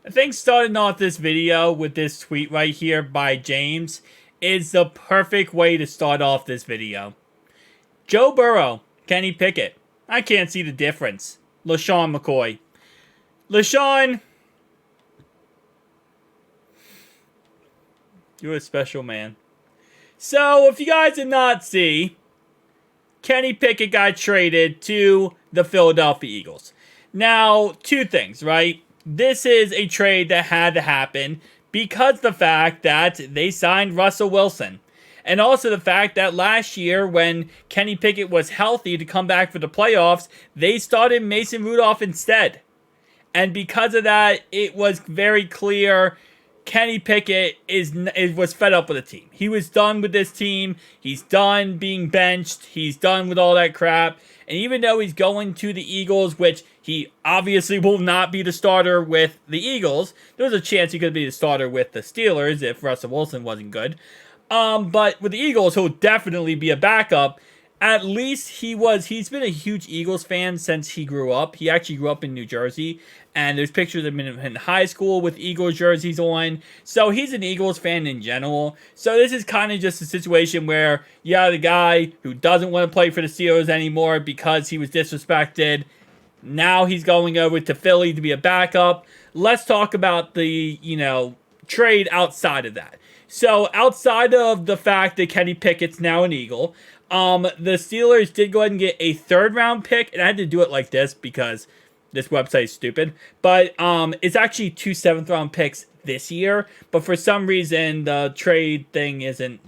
I think starting off this video with this tweet right here by James is the perfect way to start off this video. Joe Burrow, Kenny Pickett. I can't see the difference. LaShawn McCoy. LaShawn, you're a special man. So, if you guys did not see, Kenny Pickett got traded to the Philadelphia Eagles. Now, two things, right? This is a trade that had to happen because of the fact that they signed Russell Wilson. And also the fact that last year when Kenny Pickett was healthy to come back for the playoffs, they started Mason Rudolph instead. And because of that, it was very clear Kenny Pickett was fed up with the team. He was done with this team. He's done being benched. He's done with all that crap. And even though he's going to the Eagles, which he obviously will not be the starter with the Eagles, there's a chance he could be the starter with the Steelers if Russell Wilson wasn't good. But with the Eagles, he'll definitely be a backup. At least he's been a huge Eagles fan since he grew up. He actually grew up in New Jersey, and there's pictures of him in high school with Eagles jerseys on. So he's an Eagles fan in general. So this is kind of just a situation where you have the guy who doesn't want to play for the Steelers anymore because he was disrespected. Now he's going over to Philly to be a backup. Let's talk about the, trade outside of that. So outside of the fact that Kenny Pickett's now an Eagle, the Steelers did go ahead and get a third-round pick, and I had to do it like this because this website is stupid. But it's actually 2 7th-round picks this year, but for some reason the trade thing isn't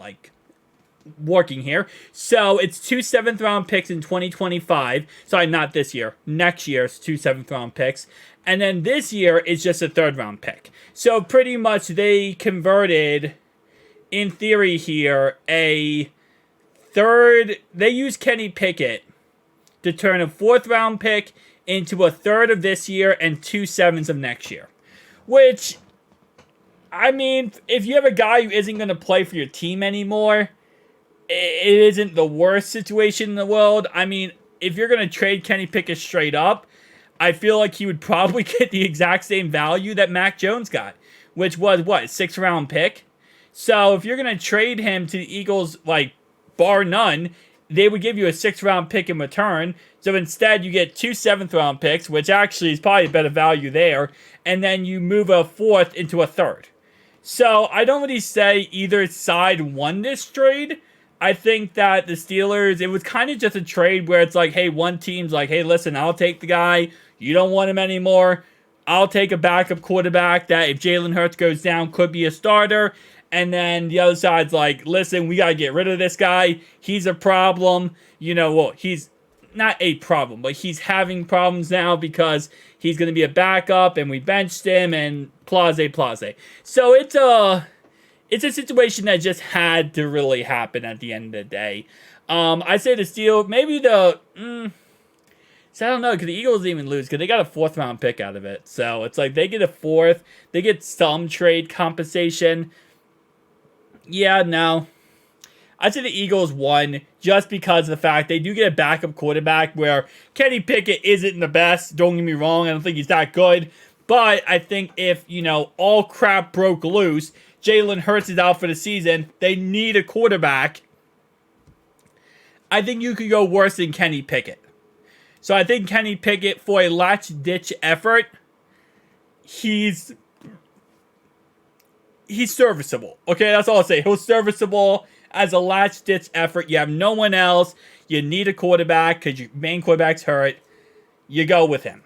working here. So it's 2 7th-round picks in 2025. Sorry, not this year. Next year's 2 7th-round picks. And then this year is just a 3rd-round pick. So pretty much they converted, in theory here, they used Kenny Pickett to turn a 4th-round pick into a 3rd of this year and 2 7s of next year. Which, I mean, if you have a guy who isn't going to play for your team anymore, it isn't the worst situation in the world. I mean, if you're going to trade Kenny Pickett straight up, I feel like he would probably get the exact same value that Mac Jones got, which was, 6th-round pick? So if you're going to trade him to the Eagles, bar none, they would give you a 6th-round pick in return. So instead, you get 2 7th-round picks, which actually is probably a better value there, and then you move a 4th into a 3rd. So I don't really say either side won this trade. I think that the Steelers, it was kind of just a trade where it's hey, one team's hey, listen, I'll take the guy. You don't want him anymore. I'll take a backup quarterback that if Jalen Hurts goes down could be a starter. And then the other side's listen, we got to get rid of this guy. He's a problem. He's not a problem, but he's having problems now because he's going to be a backup and we benched him and blase. So it's a situation that just had to really happen at the end of the day. I say the Steelers, maybe so I don't know, because the Eagles didn't even lose, because they got a 4th-round pick out of it. So it's they get a 4th, they get some trade compensation. Yeah, no. I'd say the Eagles won just because of the fact they do get a backup quarterback where Kenny Pickett isn't the best. Don't get me wrong, I don't think he's that good. But I think if, all crap broke loose, Jalen Hurts is out for the season, they need a quarterback. I think you could go worse than Kenny Pickett. So I think Kenny Pickett, for a last-ditch effort, he's serviceable. Okay, that's all I'll say. He's serviceable as a last-ditch effort. You have no one else. You need a quarterback because your main quarterback's hurt. You go with him.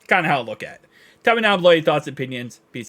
Kind of how I look at it. Tell me now below your thoughts and opinions. Peace.